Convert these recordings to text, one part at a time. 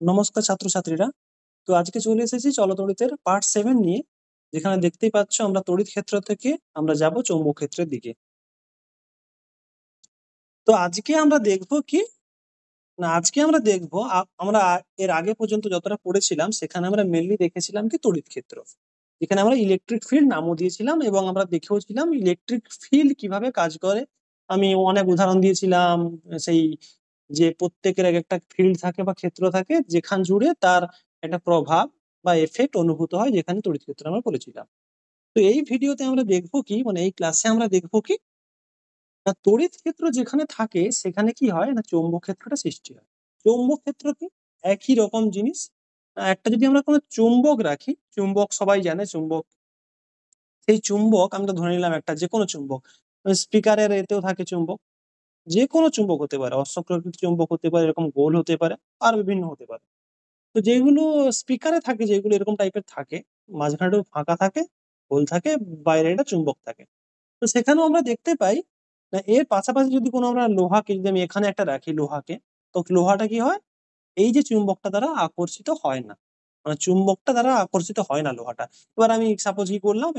নমস্কার ছাত্রছাত্রীরা। তো আজকে চলে এসেছি চলতড়িতের পার্ট 7 নিয়ে। যেখানে দেখতেই পাচ্ছ আমরা তড়িৎ ক্ষেত্র থেকে আমরা যাব চৌম্বক ক্ষেত্রের দিকে। তো আজকে আমরা দেখব কি না আজকে আমরা দেখব আমরা এর আগে পর্যন্ত যতটা পড়েছিলাম সেখানে আমরা মেইনলি দেখেছিলাম কি তড়িৎ ক্ষেত্র। যেখানে আমরা ইলেকট্রিক ফিল্ড নামও দিয়েছিলাম এবং আমরা দেখেওছিলাম ইলেকট্রিক ফিল্ড কিভাবে কাজ করে। আমি অনেক উদাহরণ দিয়েছিলাম। সেই যে প্রত্যেকের একটা ফিল্ড থাকে বা ক্ষেত্র থাকে যেখান জুড়ে তার একটা প্রভাব বা এফেক্ট অনুভূত হয়, যেখানে তড়িৎ ক্ষেত্র আমরা বলেছিলাম। তো এই ভিডিওতে আমরা দেখবো কি এই ক্লাসে আমরা দেখবো কি না তড়িৎ ক্ষেত্র যেখানে থাকে সেখানে কি হয় না চৌম্বক ক্ষেত্রটা সৃষ্টি হয়। চৌম্বক ক্ষেত্র কি একই রকম জিনিস। একটা যদি আমরা কোনো চুম্বক রাখি, চুম্বক সবাই জানে চুম্বক। সেই চুম্বক আমরা ধরে নিলাম একটা যে কোনো চুম্বক, স্পিকারের এতেও থাকে চুম্বক। যে কোনো চুম্বক হতে পারে, অশ্বপ্রকৃতির চুম্বক হতে পারে, এরকম গোল হতে পারে, আর বিভিন্ন হতে পারে। তো যেগুলো স্পিকারে থাকে, যেগুলো এরকম টাইপের থাকে, মাঝখানে একটু ফাঁকা থাকে, হোল থাকে, বাইরে একটা চুম্বক থাকে। তো সেখানেও আমরা দেখতে পাই না এর পাশাপাশি যদি কোনো আমরা লোহাকে যদি আমি এখানে একটা রাখি লোহাকে, তো লোহাটা কি হয় এই যে চুম্বকটা দ্বারা আকর্ষিত হয় না। মানে চুম্বকটা দ্বারা আকর্ষিত হয় না লোহাটা। এবার আমি সাপোজ কি করলাম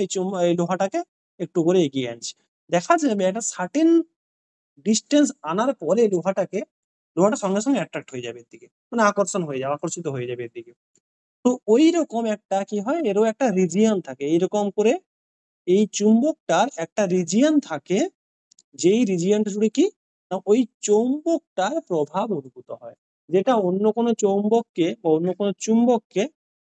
এই লোহাটাকে একটু করে এগিয়ে আনছি। দেখা যাবে একটা সার্টেন ডিসটেন্স আনার পরে লোহাটা সঙ্গে সঙ্গে অ্যাট্রাক্ট হয়ে যাবে এর দিকে, মানে আকর্ষণ হয়ে যাবে, আকর্ষিত হয়ে যাবে এর দিকে। তো ওই রকম একটা কি হয় এরও একটা রিজিয়ন থাকে এইরকম করে। এই চুম্বকটার একটা রিজিয়ন থাকে, যেই রিজিয়নটা জুড়ে কি না ওই চৌম্বকটার প্রভাব অনুভূত হয়, যেটা অন্য কোনো চৌম্বককে বা অন্য কোনো চুম্বককে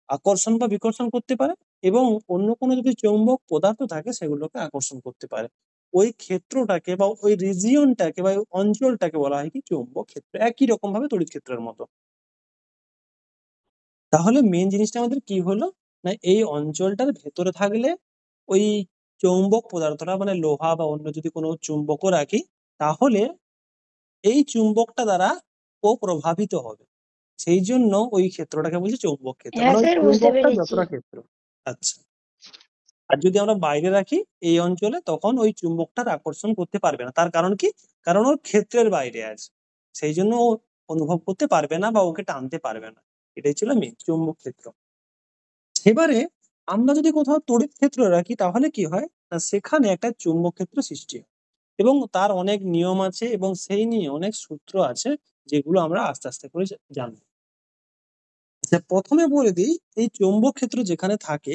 আকর্ষণ বা বিকর্ষণ করতে পারে, এবং অন্য কোনো যদি চৌম্বক পদার্থ থাকে সেগুলোকে আকর্ষণ করতে পারে। ওই ক্ষেত্রটাকে বা ওই রিজিয়নটাকে বা ওই অঞ্চলটাকে বলা হয় কি চৌম্বক ক্ষেত্র, একই রকম ভাবে তড়িৎ ক্ষেত্রের মতো। তাহলে মেন জিনিসটা আমাদের কি হলো না এই অঞ্চলটার ভেতরে থাকলে ওই চৌম্বক পদার্থটা মানে লোহা বা অন্য যদি কোনো চুম্বকও রাখি, তাহলে এই চুম্বকটা দ্বারা ও প্রভাবিত হবে। সেই জন্য ওই ক্ষেত্রটাকে বলছি চৌম্বক ক্ষেত্র, হ্যাঁ মানে ওই স্যার, বুঝতে চুম্বকটা পেরেছি। যতটা ক্ষেত্র। আচ্ছা, আর যদি আমরা বাইরে রাখি এই অঞ্চলে, তখন ওই চুম্বকটার আকর্ষণ করতে পারবে না। তার কারণ কি, কারণ ওর ক্ষেত্রের বাইরে আছে, সেই জন্য ও অনুভব করতে পারবে না বা ওকে টানতে পারবে না। এটাই ছিল মেন চুম্বক ক্ষেত্র। এবারে আমরা যদি কোথাও তড়িৎ ক্ষেত্র রাখি তাহলে কি হয় না সেখানে একটা চুম্বক ক্ষেত্র সৃষ্টি হয়, এবং তার অনেক নিয়ম আছে এবং সেই নিয়ে অনেক সূত্র আছে, যেগুলো আমরা আস্তে আস্তে করে জানবো। আচ্ছা, প্রথমে বলে দিই এই চৌম্বক ক্ষেত্র যেখানে থাকে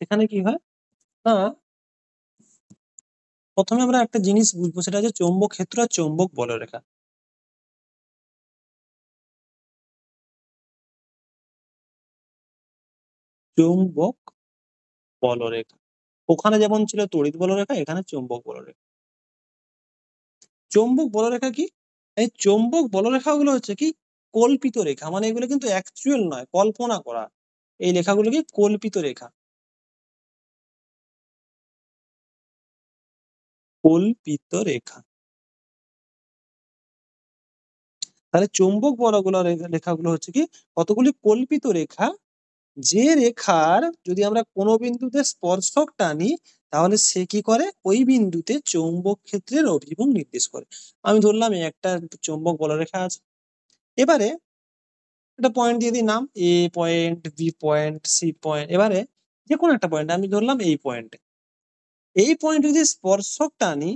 সেখানে কি হয় না প্রথমে আমরা একটা জিনিস বুঝবো, সেটা হচ্ছে চৌম্বক ক্ষেত্র আর চৌম্বক বলরেখা। চৌম্বক বলরেখা, ওখানে যেমন ছিল তড়িৎ বলরেখা, এখানে চৌম্বক বলরেখা। চৌম্বক বলরেখা কি, এই চৌম্বক বলরেখা গুলো হচ্ছে কি কল্পিত রেখা, মানে এগুলো কিন্তু অ্যাকচুয়াল নয়, কল্পনা করা। এই রেখাগুলো কি কল্পিত রেখা, কল্পিত রেখা। তাহলে চৌম্বক বলগুলো রেখাগুলো হচ্ছে কি কতগুলি কল্পিত রেখা, যে রেখার যদি আমরা কোনো বিন্দুতে স্পর্শক টানি তাহলে সে কি করে ওই বিন্দুতে চৌম্বক ক্ষেত্রের অভিমুখ নির্দেশ করে। আমি ধরলাম এই একটা চৌম্বক বলরেখা আছে। এবারে একটা পয়েন্ট দিয়ে দিই নাম, A point, B point, C point. এবারে যে কোনো একটা পয়েন্ট আমি ধরলাম এই পয়েন্টে, এই পয়েন্ট যদি স্পর্শক টানি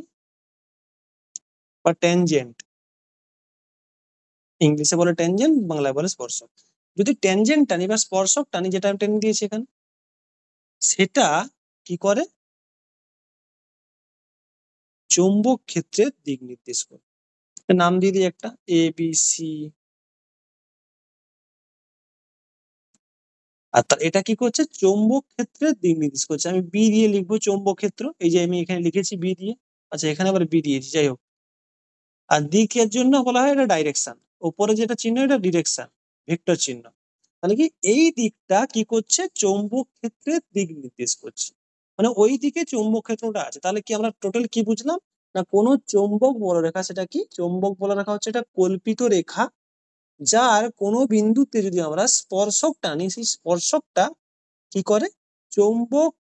বা ট্যানজেন্ট, ইংলিশে বলে ট্যানজেন্ট, বাংলায় বলে স্পর্শক। যদি ট্যানজেন্ট টানি বা স্পর্শক টানি, যেটা আমি টেনে দিয়েছি এখানে, সেটা কি করে চৌম্বক ক্ষেত্রের দিক নির্দেশ করে। নাম দিয়ে দিই একটা এ বি সি। আর এটা কি করছে চৌম্বক ক্ষেত্রের দিক নির্দেশ করছে। আমি বি দিয়ে লিখবো চৌম্বক ক্ষেত্র, এই যে আমি এখানে লিখেছি বি দিয়ে। আচ্ছা, এখানে আবার বি দিয়েছি, যাই হোক। আর দিকের জন্য বলা হয় এটা ডাইরেকশন, উপরে যেটা চিহ্ন এটা ডিরেকশন, ভেক্টর চিহ্ন। তাহলে কি এই দিকটা কি করছে চৌম্বক ক্ষেত্রের দিক নির্দেশ করছে, মানে ওই দিকে চৌম্বক ক্ষেত্রটা আছে। তাহলে কি আমরা টোটাল কি বুঝলাম না কোন চৌম্বক বলরেখা, সেটা কি চৌম্বক বলরেখা হচ্ছে এটা কল্পিত রেখা, যার কোনো বিন্দুতে যদি আমরা স্পর্শক টানি সেই স্পর্শকটা কি করে চৌম্বক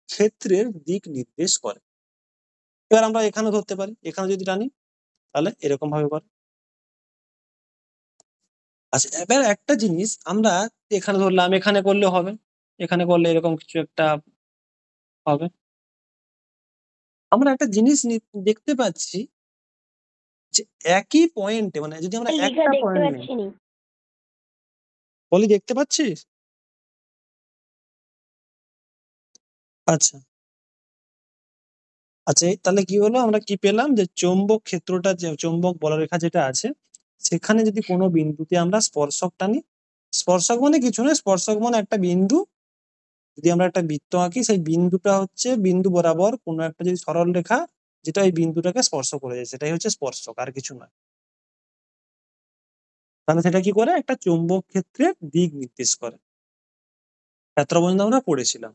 ক্ষেত্রের দিক নির্দেশ করে। এবার আমরা এখানে ধরতে পারি, এখানে যদি টানি তাহলে এরকম ভাবে করে। আচ্ছা, এবার একটা জিনিস আমরা এখানে ধরলাম, এখানে করলে হবে, এখানে করলে এরকম কিছু একটা হবে। আমরা একটা জিনিস দেখতে পাচ্ছি যে একই পয়েন্টে, মানে যদি আমরা লেখা একটা দেখতে পয়েন্ট নেই, পাচ্ছি নি। বলি দেখতে পাচ্ছিস? আচ্ছা আচ্ছা, তাহলে কি হলো, আমরা কি পেলাম যে চৌম্বক ক্ষেত্রটা, যে চৌম্বক বলরেখা যেটা আছে, সেখানে যদি কোনো বিন্দুতে আমরা স্পর্শক টানি, স্পর্শক মানে কিছু নয়, স্পর্শক মানে একটা বিন্দু, যদি আমরা একটা বৃত্ত আঁকি, সেই বিন্দুটা হচ্ছে বিন্দু বরাবর কোনো একটা যদি সরল রেখা যেটা এই বিন্দুটাকে স্পর্শ করে যায়, সেটাই হচ্ছে স্পর্শক, আর কিছু নয়। তাহলে সেটা কি করে, একটা চৌম্বক ক্ষেত্রের দিক নির্দেশ করে। এত পর্যন্ত আমরা পড়েছিলাম।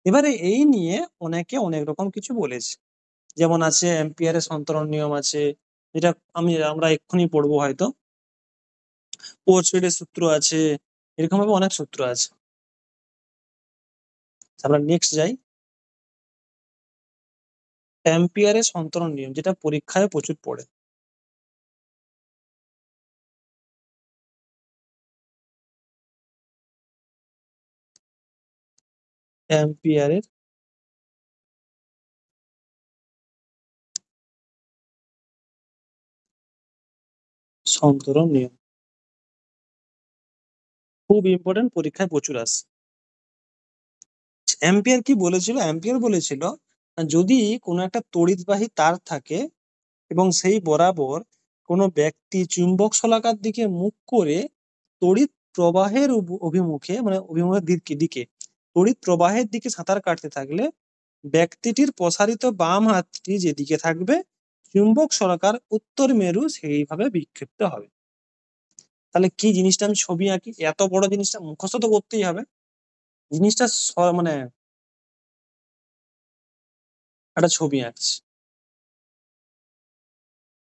এবারে এই নিয়ে অনেকে অনেক রকম কিছু বলেছে, যেমন আছে অ্যাম্পিয়ারের সন্তরণ নিয়ম আছে, যেটা আমরা এক্ষুনি পড়বো হয়তো, পোর্সফিডের সূত্র আছে, এরকম ভাবে অনেক সূত্র আছে। আমরা নেক্সট যাই, অ্যাম্পিয়ারের সন্তরণ নিয়ম, যেটা পরীক্ষায় প্রচুর পড়ে। অ্যাম্পিয়ারের সন্তরণ নিয়ম খুব ইম্পর্টেন্ট, পরীক্ষায় প্রচুর আসে। অ্যাম্পিয়ার কি বলেছিল, অ্যাম্পিয়ার বলেছিল যদি কোনো একটা তড়িৎবাহী তার থাকে এবং সেই বরাবর কোনো ব্যক্তি চুম্বক শলাকার দিকে মুখ করে তড়িৎ প্রবাহের অভিমুখে, মানে অভিমুখের দিকে তড়িৎ প্রবাহের দিকে সাঁতার কাটতে থাকলে ব্যক্তিটির প্রসারিত বাম হাতটি যেদিকে থাকবে চুম্বক শলাকার উত্তর মেরু সেইভাবে বিক্ষিপ্ত হবে। তাহলে কি জিনিসটা আমি ছবি আঁকি, এত বড় জিনিসটা মুখস্থ তো করতেই হবে, জিনিসটা মানে একটা ছবি আঁকছি,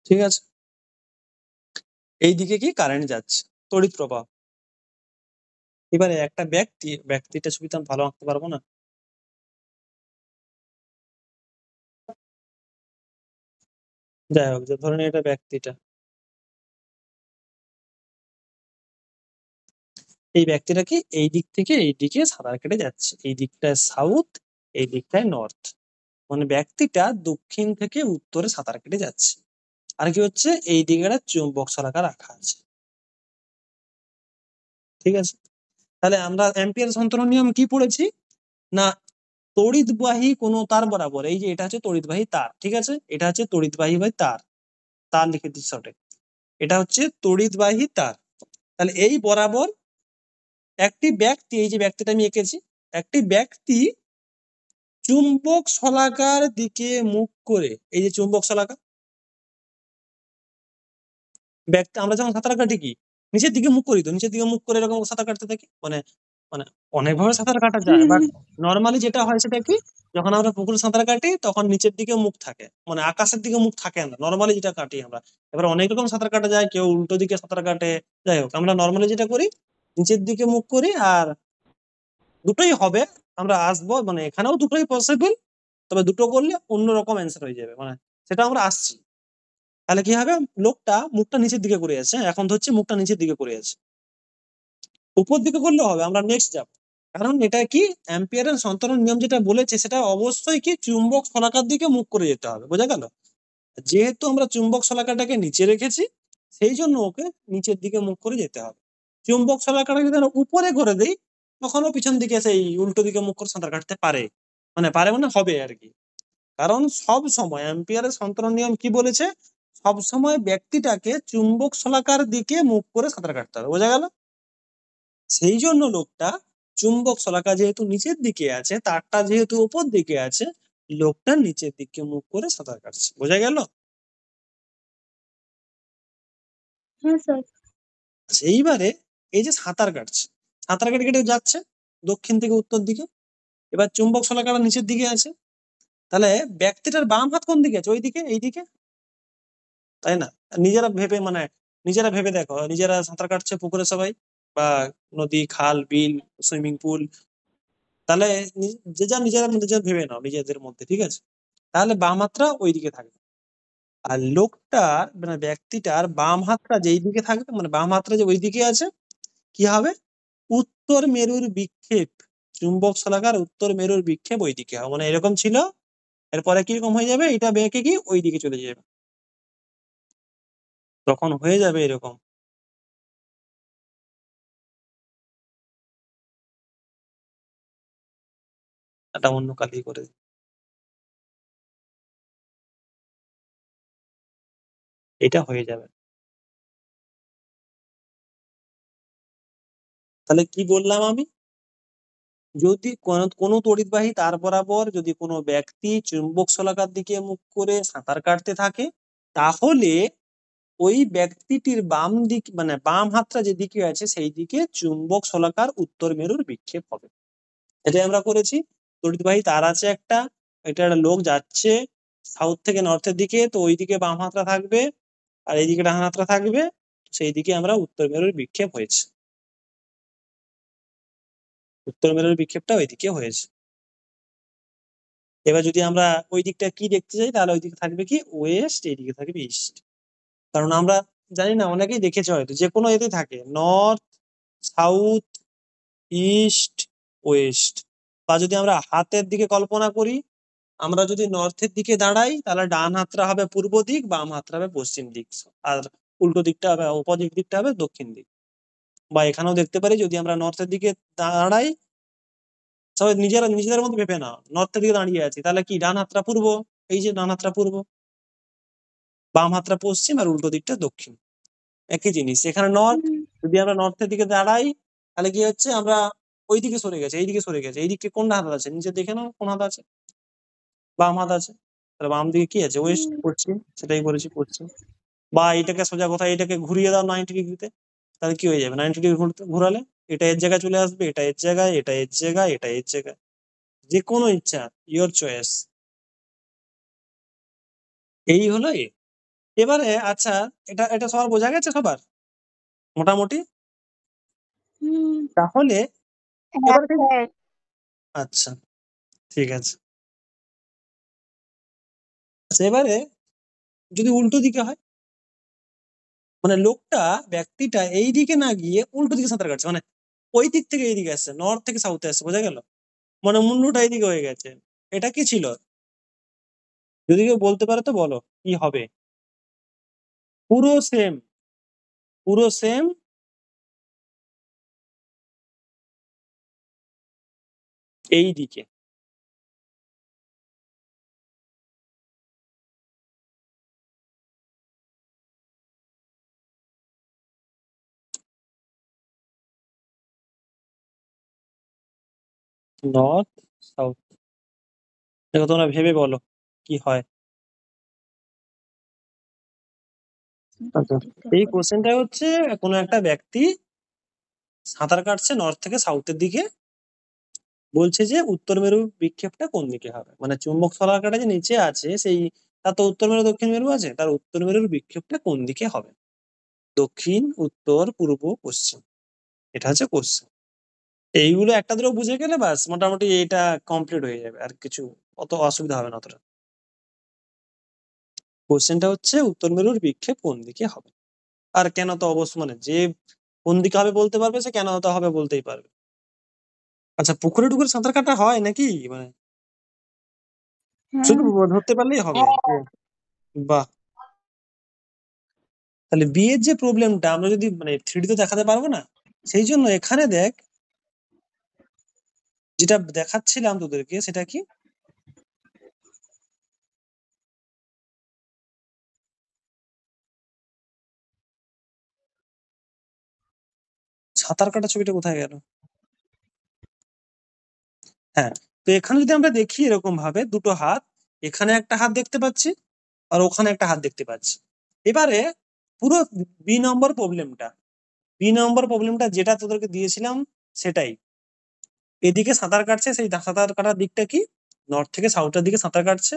ঠিক আছে? এইদিকে কি কারেন্ট যাচ্ছে, তড়িৎ প্রবাহ। এবারে একটা ব্যক্তিটা ছবিটা আমি ভালো আঁকতে পারবো না, যাই হোক, যে ধরে নিই এটা ব্যক্তিটা, এই ব্যক্তিটা কি এই দিক থেকে এই দিকে সাঁতার কেটে যাচ্ছে, এই দিকটায় সাউথ, এই দিকটায় নর্থ, মানে ব্যক্তিটা দক্ষিণ থেকে উত্তরে সাঁতার কেটে যাচ্ছে। আর কি হচ্ছে, এই দিকে একটা চুম্বক শলাকা রাখা আছে, ঠিক আছে? তাহলে আমরা অ্যাম্পিয়ার সন্তরণ নিয়ম কি পড়েছি না, তড়িৎবাহী কোনো তার বরাবর, এই যে এটা হচ্ছে তড়িৎবাহী তার, ঠিক আছে, এটা হচ্ছে তড়িৎবাহী বাই তার, তার লিখে দিচ্ছি শর্টে, এটা হচ্ছে তড়িৎবাহী তার। তাহলে এই বরাবর একটি ব্যক্তি, এই যে ব্যক্তিটা আমি এঁকেছি, একটি ব্যক্তি চুম্বক শলাকার দিকে মুখ করে, এই যে চুম্বক শলাকা, ব্যক্তি আমরা যখন সাঁতার কাটি কি নিচের দিকে মুখ করি, তো নিচের দিকে মুখ করে এরকম সাঁতার কাটতে থাকি, মানে মানে অনেকভাবে সাঁতার কাটা যায়, বাট নর্মালি যেটা হয় সেটা কি, যখন আমরা পুকুরে সাঁতার কাটি তখন নিচের দিকে মুখ থাকে, মানে আকাশের দিকে মুখ থাকে না নর্মালি যেটা কাটি আমরা। এবার অনেক রকম সাঁতার কাটা যায়, কেউ উল্টো দিকে সাঁতার কাটে, যাই হোক আমরা নর্মালি যেটা করি নিচের দিকে মুখ করি। আর দুটোই হবে, আমরা আসবো, মানে এখানেও দুটোই পসিবল, তবে দুটো করলে অন্যরকম অ্যান্সার হয়ে যাবে, মানে সেটা আমরা আসছি। তাহলে কি হবে, লোকটা মুখটা নিচের দিকে করে আছে, এখন ধরছি মুখটা নিচের দিকে করে আছে, উপর দিকে করলে হবে, আমরা নেক্সট যাব। কারণ এটা কি, অ্যাম্পিয়ারের সন্তরণ নিয়ম যেটা বলেছে সেটা অবশ্যই কি চুম্বক শলাকার দিকে মুখ করে যেতে হবে, বোঝা গেল? যেহেতু আমরা চুম্বক শলাকাটাকে নিচে রেখেছি, সেই জন্য ওকে নিচের দিকে মুখ করে যেতে হবে। চুম্বক শলাকাটা যদি আমরা উপরে করে দেই, তখনও পিছন দিকে সেই উল্টো দিকে মুখ করে সাঁতার কাটতে পারে, মানে পারে মানে হবে আর কি। কারণ সব সময় অ্যাম্পিয়ারের সন্তরণ নিয়ম কি বলেছে, সব সময় ব্যক্তিটাকে চুম্বক শলাকার দিকে মুখ করে সাঁতার কাটতে হবে, বোঝা গেল? সেই জন্য লোকটা চুম্বক শলাকা যেহেতু নিচের দিকে আছে, তারটা যেহেতু উপর দিকে আছে, লোকটা নিচের দিকে মুখ করে সাঁতার কাটছে, বোঝা গেল? হ্যাঁ স্যার। আচ্ছা, এইবারে এই যে সাঁতার কাটছে, সাঁতার কেটে কেটে যাচ্ছে দক্ষিণ থেকে উত্তর দিকে, এবার চুম্বক শলাকাটা নিচের দিকে আছে, তাহলে ব্যক্তিটার বাম হাত কোন দিকে আছে, ওই দিকে, এই দিকে, তাই না? নিজেরা ভেবে, মানে নিজেরা ভেবে দেখো, নিজেরা সাঁতার কাটছে পুকুরে সবাই, বা নদী, খাল, বিল, সুইমিং পুল, তাহলে যে যা নিজেরা নিজেরা ভেবে নাও নিজেদের মধ্যে, ঠিক আছে? তাহলে বাম হাতটা ওইদিকে থাকবে, আর লোকটার মানে ব্যক্তিটার বাম হাতটা যেই দিকে থাকবে মানে বাম হাতটা যে ওই দিকে আছে কি হবে উত্তর মেরুর বিক্ষেপ চুম্বক শলাকার উত্তর মেরুর বিক্ষেপ ওই দিকে হবে মানে এরকম ছিল এরপরে কিরকম হয়ে যাবে এটা বেঁকে কি ওই দিকে চলে যাবে তখন হয়ে যাবে এরকম এটা অন্য কালি করে দিই। এটা হয়ে যাবে তাহলে কি বললাম আমি যদি কোনো তড়িৎবাহী তার বরাবর যদি কোনো ব্যক্তি চুম্বক শলাকার দিকে মুখ করে সাঁতার কাটতে থাকে তাহলে ওই ব্যক্তিটির বাম দিক মানে বাম হাতটা যেদিকে আছে সেই দিকে চুম্বক শলাকার উত্তর মেরুর বিক্ষেপ হবে এটাই আমরা করেছি তড়িৎবাহী তার আছে একটা এটা একটা লোক যাচ্ছে সাউথ থেকে নর্থের দিকে তো ওই দিকে বাম হাতটা থাকবে আর এইদিকে ডান হাতটা থাকবে সেই দিকে আমরা উত্তর মেরুর বিক্ষেপ হয়েছে উত্তর মেরুর বিক্ষেপটা ওইদিকে হয়েছে এবার যদি আমরা ওই দিকটা কি দেখতে চাই তাহলে ওই দিকে থাকবে কি ওয়েস্ট এইদিকে থাকবে ইস্ট কারণ আমরা জানি না অনেকেই দেখেছে হয়তো যে কোনো এতে থাকে নর্থ সাউথ ইস্ট ওয়েস্ট বা যদি আমরা হাতের দিকে কল্পনা করি আমরা যদি নর্থের দিকে দাঁড়াই তাহলে ডান হাতটা হবে পূর্ব দিক বাম হাতটা হবে পশ্চিম দিক আর উল্টো দিকটা হবে অপোজিট দিকটা হবে দক্ষিণ দিক বা এখানেও দেখতে পারি যদি আমরা নর্থের দিকে দাঁড়াই সবাই নিজেদের মধ্যে ভেবে না নর্থের দিকে দাঁড়িয়ে আছি তাহলে কি ডান হাতটা পূর্ব এই যে ডান হাতটা পূর্ব বাম হাতটা পশ্চিম আর উল্টো দিকটা দক্ষিণ একই জিনিস এখানে নর্থ যদি আমরা নর্থের দিকে দাঁড়াই তাহলে কি হচ্ছে আমরা ওই দিকে সরে গেছে এইদিকে সরে গেছে এই দিকে কোন হাত আছে নিচে দেখে নাও কোন হাত আছে বাম হাত আছে তাহলে বাম দিকে কি আছে ওয়েস্ট পশ্চিম সেটাই করেছি পশ্চিম বা এটাকে সোজা কথা এটাকে ঘুরিয়ে দাও 90 ডিগ্রিতে তাহলে কি হয়ে যাবে 90 ডিগ্রি ঘুরালে এটা এর জায়গায় চলে আসবে এটা এর জায়গায় এটা এর জায়গায় এটা এর জায়গায় যে কোনো ইচ্ছা ইয়োর চয়েস এই হলো এবারে আচ্ছা এটা এটা সবার বোঝা গেছে সবার মোটামুটি তাহলে এবারে আচ্ছা ঠিক আছে আচ্ছা এবারে যদি উল্টো দিকে হয় মানে লোকটা ব্যক্তিটা এই দিকে না গিয়ে উল্টো দিকে সাঁতার কাটছে মানে ওই দিক থেকে এই দিকে আসছে নর্থ থেকে সাউথে আসছে বোঝা গেল মানে মুন্ডুটা এইদিকে হয়ে গেছে এটা কি ছিল যদি কেউ বলতে পারে তো বলো কি হবে পুরো সেম পুরো সেম এই দিকে নর্থ সাউথ দেখো তোমরা ভেবে বলো কি হয় আচ্ছা এই কোশ্চেনটা হচ্ছে কোনো একটা ব্যক্তি সাঁতার কাটছে নর্থ থেকে সাউথের দিকে বলছে যে উত্তর মেরু বিক্ষেপটা কোন দিকে হবে মানে চুম্বক শলাকাটা যে নিচে আছে সেই তার তো উত্তর মেরু দক্ষিণ মেরু আছে তার উত্তর মেরুর বিক্ষেপটা কোন দিকে হবে দক্ষিণ উত্তর পূর্ব পশ্চিম এটা হচ্ছে কোশ্চেন এইগুলো একটা দুটো বুঝে গেলে বাস মোটামুটি এটা কমপ্লিট হয়ে যাবে আর কিছু অত অসুবিধা হবে না অতটা কোশ্চেনটা হচ্ছে উত্তর মেরুর বিক্ষেপ কোন দিকে হবে আর কেন তো অবশ্য মানে যে কোন দিকে হবে বলতে পারবে সে কেন তো হবে বলতেই পারবে আচ্ছা পুকুরে টুকুরে সাঁতার কাটা হয় নাকি মানে শুধু ধরতে পারলেই হবে বাহ তাহলে বি এর যে প্রবলেমটা আমরা যদি মানে থ্রিডি তো দেখাতে পারবো না সেই জন্য এখানে দেখ যেটা দেখাচ্ছিলাম তোদেরকে সেটা কি সাঁতার কাটা ছবিটা কোথায় গেল হ্যাঁ তো এখানে যদি আমরা দেখি এরকম ভাবে দুটো হাত এখানে একটা হাত দেখতে পাচ্ছি আর ওখানে একটা হাত দেখতে পাচ্ছি এবারে পুরো বি নম্বর প্রবলেমটা যেটা তোদেরকে দিয়েছিলাম সেটাই এদিকে সাঁতার কাটছে সেই সাঁতার কাটার দিকটা কি নর্থ থেকে সাউথের দিকে সাঁতার কাটছে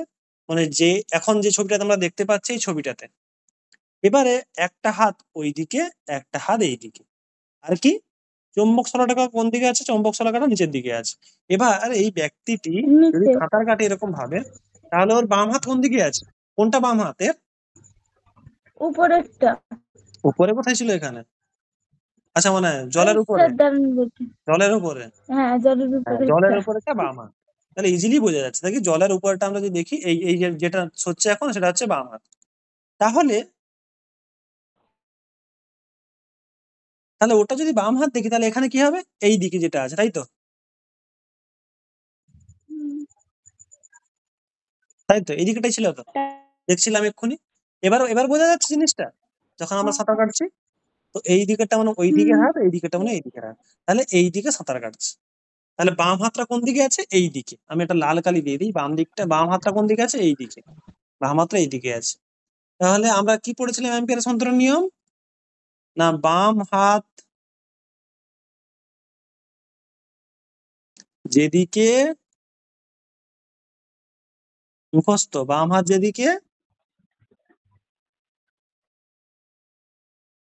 মানে যে এখন যে ছবিটাতে আমরা দেখতে পাচ্ছি এই ছবিটাতে এবারে একটা হাত ওই দিকে একটা হাত এই দিকে আর কি চুম্বক শলাকা কোন দিকে আছে চুম্বক শলাকাটা নিচের দিকে আছে এবার এই ব্যক্তিটি যদি সাঁতার কাটে এরকম ভাবে তাহলে ওর বাম হাত কোন দিকে আছে কোনটা বাম হাতের উপরেরটা। উপরে কোথায় ছিল এখানে? আচ্ছা মানে ওই জলের উপরে, স্যার দাঁড়ান বলছি। জলের উপরে। হ্যাঁ, জলের হ্যাঁ, জলের উপরেরটা। উপরেটা বাম হাত। তাহলে ইজিলি বোঝা যাচ্ছে দেখি জলের উপরটা আমরা যদি দেখি এই এই যেটা হচ্ছে এখন সেটা হচ্ছে বাম হাত। তাহলে তাহলে ওটা যদি বাম হাত দেখি তাহলে এখানে কি হবে? এই দিকে যেটা আছে, তাই তো? হুম, তাই তো, এই দিকটাই ছিল তো, দেখছিলাম এক্ষুনি। এবার এবার বোঝা যাচ্ছে জিনিসটা যখন আমরা সাঁতার কাটছি। তো এই দিকেরটা মানে ওই দিকে হুম, হাত, এই দিকেরটা মানে এই দিকে হাত। তাহলে এই দিকে সাঁতার কাটছে। তাহলে বাম হাতটা কোন দিকে আছে? এই দিকে। আমি একটা লাল কালি দিয়ে দিই, বাম দিকটা, বাম হাতটা কোন দিকে আছে? এই দিকে। বাম হাতটা এই দিকে আছে। তাহলে আমরা কি পড়েছিলাম অ্যাম্পিয়ারের সন্তরণ নিয়ম? না বাম হাত যেদিকে, মুখস্থ, বাম হাত যেদিকে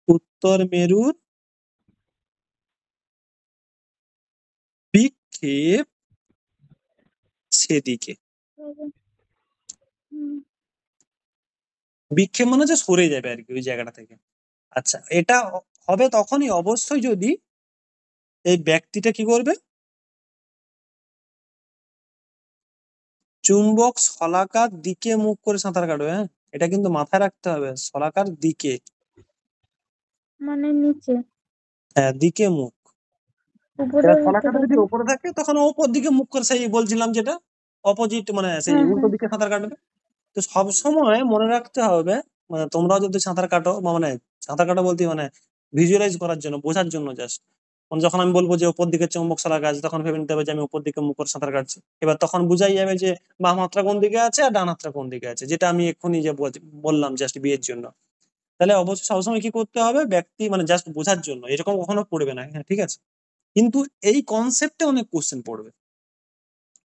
উত্তর মেরুর বিক্ষেপ সেদিকে। হুম, বিক্ষেপ মানে হচ্ছে সরে যাবে আর কি ওই জায়গাটা থেকে। আচ্ছা, এটা হবে তখনই অবশ্যই যদি এই ব্যক্তিটা কি করবে? চুম্বক শলাকার দিকে মুখ করে সাঁতার কাটবে। হ্যাঁ, এটা কিন্তু মাথায় রাখতে হবে, শলাকার দিকে। মানে নিচে। হ্যাঁ, দিকে মুখ। উপরে এবার তো শলাকাটা যদি থাকে। ওপরে থাকে তখন ও ওপর দিকে মুখ করে, সেই বলছিলাম যেটা অপোজিট, মানে সেই হ্যাঁ, উল্টো হ্যাঁ। দিকে সাঁতার কাটবে। তো সবসময় মনে রাখতে হবে, মানে তোমরাও যদি সাঁতার কাটো বা মানে সাঁতার কাটা বলতে মানে ভিজুয়ালাইজ করার জন্য, বোঝার জন্য জাস্ট, মানে যখন আমি বলবো যে উপর দিকে চুম্বক শলাকা আছে তখন ভেবে নিতে হবে যে আমি উপর দিকে মুখ করে সাঁতার কাটছি। এবার তখন বুঝাই যাবে যে বাম হাতটা কোন দিকে আছে আর ডান হাতটা কোন দিকে আছে, যেটা আমি এক্ষুনি যে বললাম জাস্ট বিয়ের জন্য। তাহলে অবশ্যই সবসময় কি করতে হবে, ব্যক্তি মানে জাস্ট বোঝার জন্য, এরকম কখনো পড়বে না, হ্যাঁ ঠিক আছে। কিন্তু এই কনসেপ্টে অনেক কোশ্চেন পড়বে।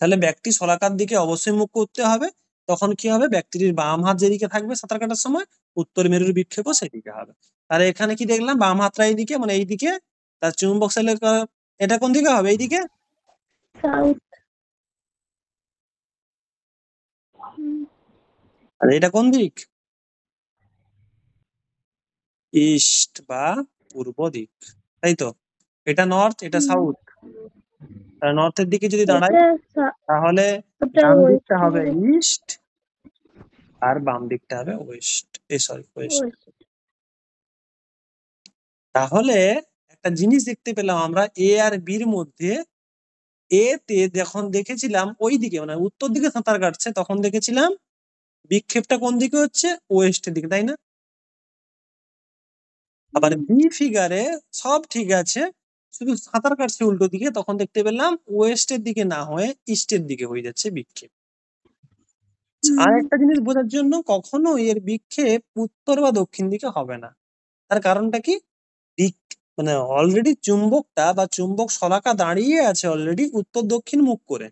তাহলে ব্যক্তি শলাকার দিকে অবশ্যই মুখ করতে হবে। তখন কি হবে? ব্যক্তির বাম হাত যেদিকে থাকবে সাঁতার কাটার সময়, উত্তর মেরুর বিক্ষেপও সেদিকে হবে। তাহলে এখানে কি দেখলাম? বাম হাতটা এইদিকে, মানে এইদিকে। তার চুম্বক শলাকা এটা কোন দিকে হবে? এইদিকে। সাউথ। হুম, আর এটা কোন দিক? ইস্ট বা পূর্ব দিক, তাই তো? এটা নর্থ, এটা হুম। সাউথ। নর্থের দিকে যদি দাঁড়াই এটা তাহলে ওটা ডান দিকটা ওয়েস্ট হবে হবে। ইস্ট আর বাম দিকটা হবে ওয়েস্ট, সরি ওয়েস্ট। ওয়েস্ট। তাহলে একটা জিনিস দেখতে পেলাম আমরা, এ আর বির মধ্যে। এ তে যখন দেখেছিলাম ওই দিকে মানে উত্তর দিকে সাঁতার কাটছে, তখন দেখেছিলাম বিক্ষেপটা কোন দিকে হচ্ছে? ওয়েস্টের দিকে, তাই না? আবার হুম, বি ফিগারে সব ঠিক আছে, শুধু সাঁতার কাটছে উল্টো দিকে, তখন দেখতে পেলাম ওয়েস্টের দিকে না হয়ে ইস্টের দিকে হয়ে যাচ্ছে বিক্ষেপ। আর হুম, একটা জিনিস বোঝার জন্য, কখনো এর বিক্ষেপ উত্তর বা দক্ষিণ দিকে হবে না। তার কারণটা কি? দিক মানে অলরেডি চুম্বকটা বা চুম্বক শলাকা দাঁড়িয়ে আছে অলরেডি উত্তর দক্ষিণ মুখ করে।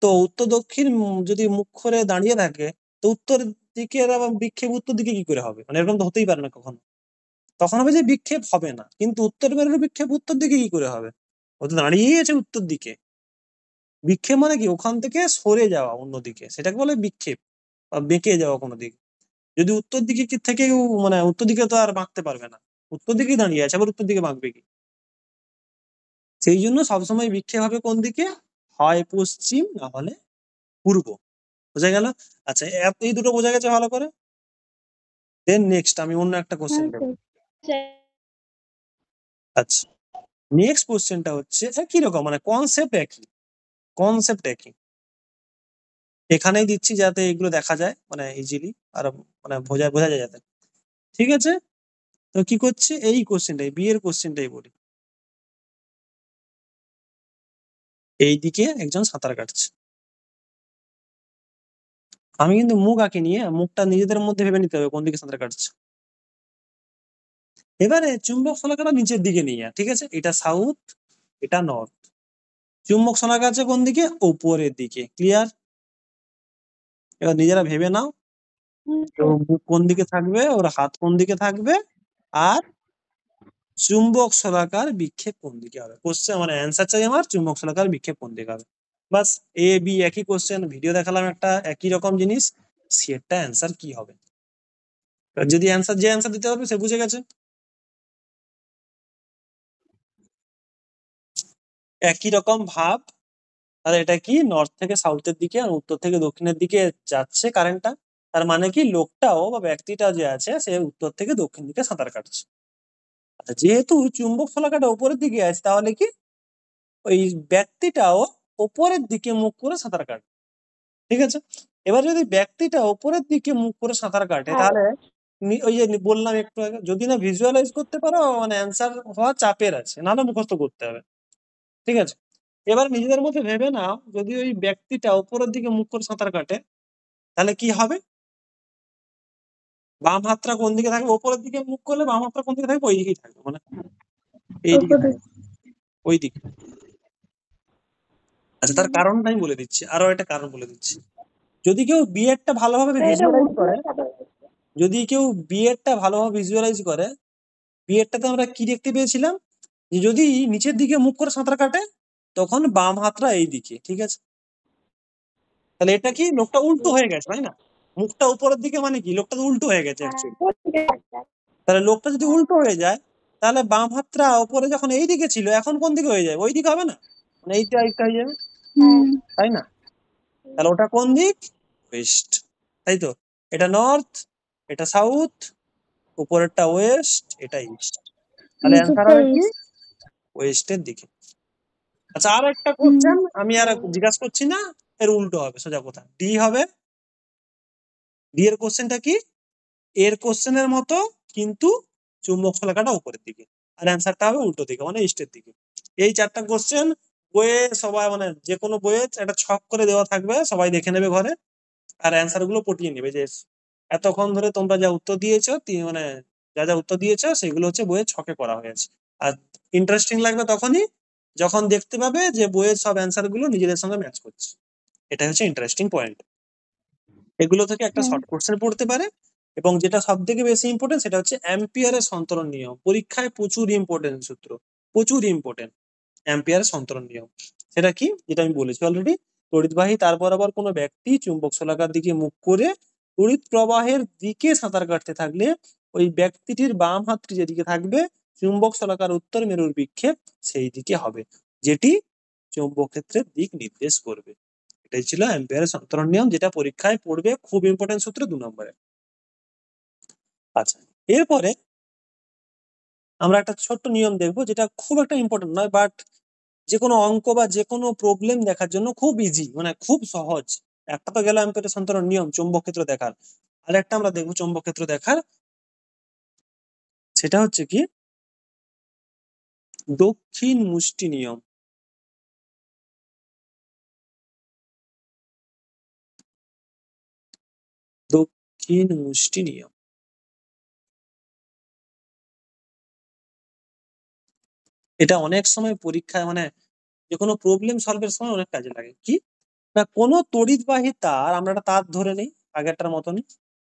তো উত্তর দক্ষিণ যদি মুখ করে দাঁড়িয়ে থাকে, তো উত্তর দিকের আবার বিক্ষেপ উত্তর দিকে কি করে হবে? মানে এরকম তো হতেই পারে না কখনো। তখন হবে যে বিক্ষেপ হবে না, কিন্তু উত্তর মেরুর বিক্ষেপ উত্তর দিকে কি করে হবে? ও তো দাঁড়িয়েই আছে উত্তর দিকে। বিক্ষেপ মানে কি? ওখান থেকে সরে যাওয়া অন্যদিকে, সেটাকে বলে বিক্ষেপ বা বেঁকে যাওয়া কোনো দিকে। যদি উত্তর দিকে থেকে মানে উত্তর দিকে তো আর বাঁকতে পারবে না, উত্তর দিকেই দাঁড়িয়ে আছে, আবার উত্তর দিকে বাঁকবে কি? সেই জন্য সবসময় বিক্ষেপ হবে কোন দিকে? হয় পশ্চিম, না হলে পূর্ব। বোঝা গেল? আচ্ছা, এই দুটো বোঝা গেছে ভালো করে। দেন নেক্সট আমি অন্য একটা কোশ্চেন হ্যাঁ দেবো। স্যার। আচ্ছা, নেক্সট কোশ্চেনটা হচ্ছে একই রকম, মানে কনসেপ্ট একই, কনসেপ্ট একই। এখানেই দিচ্ছি যাতে এগুলো দেখা যায় মানে ইজিলি, আর মানে বোঝা বোঝা যায় যাতে। ঠিক আছে, তো কি করছে এই কোশ্চেনটাই, বিয়ের কোশ্চেনটাই বলি। এইদিকে একজন সাঁতার কাটছে, আমি কিন্তু মুখ আঁকি নিয়ে মুখটা নিজেদের মধ্যে ভেবে নিতে হবে কোন দিকে সাঁতার কাটছে। এবারে চুম্বক শলাকাটা নিচের দিকে নিয়ে, ঠিক আছে, এটা সাউথ, এটা নর্থ। চুম্বক শলাকা আছে কোন দিকে? উপরের দিকে। ক্লিয়ার? এবার নিজেরা ভেবে নাও, হ্যাঁ তো স্যার। মুখ কোন দিকে থাকবে, ওর হাত কোন দিকে থাকবে, আর চুম্বক শলাকার বিক্ষেপ কোন দিকে হবে। কোশ্চেন মানে অ্যান্সার চাই আমার, চুম্বক শলাকার বিক্ষেপ কোন দিকে হবে। বাস, এ বি একই কোশ্চেন, ভিডিও দেখালাম একটা একই রকম জিনিস, সি এরটা অ্যান্সার কি হবে। যদি যে অ্যান্সার দিতে হবে সে বুঝে গেছে। একই রকম ভাব, তাহলে এটা কি নর্থ থেকে সাউথের দিকে আর উত্তর থেকে দক্ষিণের দিকে যাচ্ছে কারেন্টটা। তার মানে কি লোকটাও বা ব্যক্তিটা যে আছে সে উত্তর থেকে দক্ষিণ দিকে সাঁতার কাটছে। আচ্ছা, যেহেতু চুম্বক শলাকাটা উপরের দিকে আছে তাহলে কি ওই ব্যক্তিটাও উপরের দিকে মুখ করে সাঁতার কাটে। ঠিক আছে, এবার যদি ব্যক্তিটা উপরের দিকে মুখ করে সাঁতার কাটে তাহলে ওই যে বললাম একটু আগে, যদি না ভিজুয়ালাইজ করতে পারো মানে অ্যান্সার হওয়া চাপের আছে, নাহলে মুখস্থ করতে হবে। ঠিক আছে, এবার নিজেদের মধ্যে ভেবে নাও যদি ওই ব্যক্তিটা উপরের দিকে মুখ করে সাঁতার কাটে তাহলে কি হবে। বাম হাতটা কোন দিকে থাকবে, উপরের দিকে মুখ করলে বাম হাতটা কোন দিকে থাকবে, ওই দিকেই থাকবে, মানে এই দিকে থাকবে, ওই দিকে। আচ্ছা, তার কারণটা আমি বলে দিচ্ছি, আরো একটা কারণ বলে দিচ্ছি। যদি কেউ বিএডটা ভালোভাবে ভিজুয়ালাইজ করে, যদি কেউ বিএডটা ভালোভাবে ভিজুয়ালাইজ করে, বিএডটাতে আমরা কি দেখতে পেয়েছিলাম যে যদি নিচের দিকে মুখ করে সাঁতার কাটে তখন বাম হাতটা এই দিকে। ঠিক আছে, তাহলে এটা কি লোকটা উল্টো হয়ে গেছে, তাই না? মুখটা উপরের দিকে মানে কি লোকটা তো উল্টো হয়ে গেছে অ্যাকচুয়ালি। তাহলে লোকটা যদি উল্টো হয়ে যায় তাহলে বাম হাতটা উপরে যখন এই দিকে ছিল এখন কোন দিকে হয়ে যাবে, ওই দিকে হবে না, মানে এইটা একটা হয়ে যাবে, তাই না? তাহলে ওটা কোন দিক, ওয়েস্ট, তাই তো। এটা নর্থ, এটা সাউথ, উপরেরটা ওয়েস্ট, এটা ইস্ট, তাহলে অ্যান্সার হবে কি ওয়েস্টের দিকে। আচ্ছা, আর একটা কোশ্চেন আমি আর জিজ্ঞাসা করছি না, এর উল্টো হবে সোজা কথা, ডি হবে। ডি এর কোশ্চেনটা কি, এর কোশ্চেনের মতো কিন্তু চুম্বক শলাকাটা উপরের দিকে, আর অ্যান্সারটা হবে উল্টো দিকে মানে ইস্টের দিকে। এই চারটা কোশ্চেন বইয়ে সবাই মানে যে কোনো বইয়ে একটা ছক করে দেওয়া থাকবে, সবাই দেখে নেবে ঘরে, আর অ্যান্সার গুলো পটিয়ে নেবে যে এতক্ষণ ধরে তোমরা যা উত্তর দিয়েছো মানে যা যা উত্তর দিয়েছো সেগুলো হচ্ছে বইয়ের ছকে করা হয়েছে। আর ইন্টারেস্টিং লাগবে তখনই যখন দেখতে পাবে যে বইয়ের সব অ্যান্সার গুলো নিজেদের সঙ্গে ম্যাচ করছে, এটা হচ্ছে ইন্টারেস্টিং পয়েন্ট। এগুলো থেকে একটা শর্ট কোশ্চেন পড়তে পারে, এবং যেটা সব থেকে বেশি ইম্পর্টেন্ট সেটা হচ্ছে অ্যাম্পিয়ারের সন্তরণ নিয়ম, পরীক্ষায় প্রচুর ইম্পর্টেন্ট সূত্র, প্রচুর ইম্পর্টেন্ট অ্যাম্পিয়ারের সন্তরণ নিয়ম। সেটা কি, যেটা আমি বলেছি অলরেডি, তড়িৎবাহী তার বরাবর কোনো ব্যক্তি চুম্বক শলাকার দিকে মুখ করে তড়িৎ প্রবাহের দিকে সাঁতার কাটতে থাকলে ওই ব্যক্তিটির বাম হাতটি যেদিকে থাকবে চুম্বক শলাকার উত্তর মেরুর বিক্ষেপ সেই দিকে হবে, যেটি চৌম্বক ক্ষেত্রের দিক নির্দেশ করবে। এটাই ছিল অ্যাম্পিয়ারের সন্তরণ নিয়ম, যেটা পরীক্ষায় পড়বে, খুব ইম্পর্টেন্ট সূত্র 2 নম্বরে। আচ্ছা, এরপরে আমরা একটা ছোট্ট নিয়ম দেখবো যেটা খুব একটা ইম্পর্টেন্ট নয়, বাট যে কোনো অঙ্ক বা যে কোনো প্রবলেম দেখার জন্য খুব ইজি, মানে খুব সহজ। একটা তো গেল অ্যাম্পিয়ারের সন্তরণ নিয়ম চৌম্বক ক্ষেত্র দেখার, আর একটা আমরা দেখবো চৌম্বক ক্ষেত্র দেখার, সেটা হচ্ছে কি দক্ষিণ মুষ্টি নিয়ম। দক্ষিণ মুষ্টি নিয়ম, এটা অনেক সময় পরীক্ষায় মানে যে কোনো প্রবলেম সলভের সময় অনেক কাজে লাগে। কি না, কোনো তড়িৎবাহী তার, আমরা একটা তার ধরে নেই আগেরটার মতনই,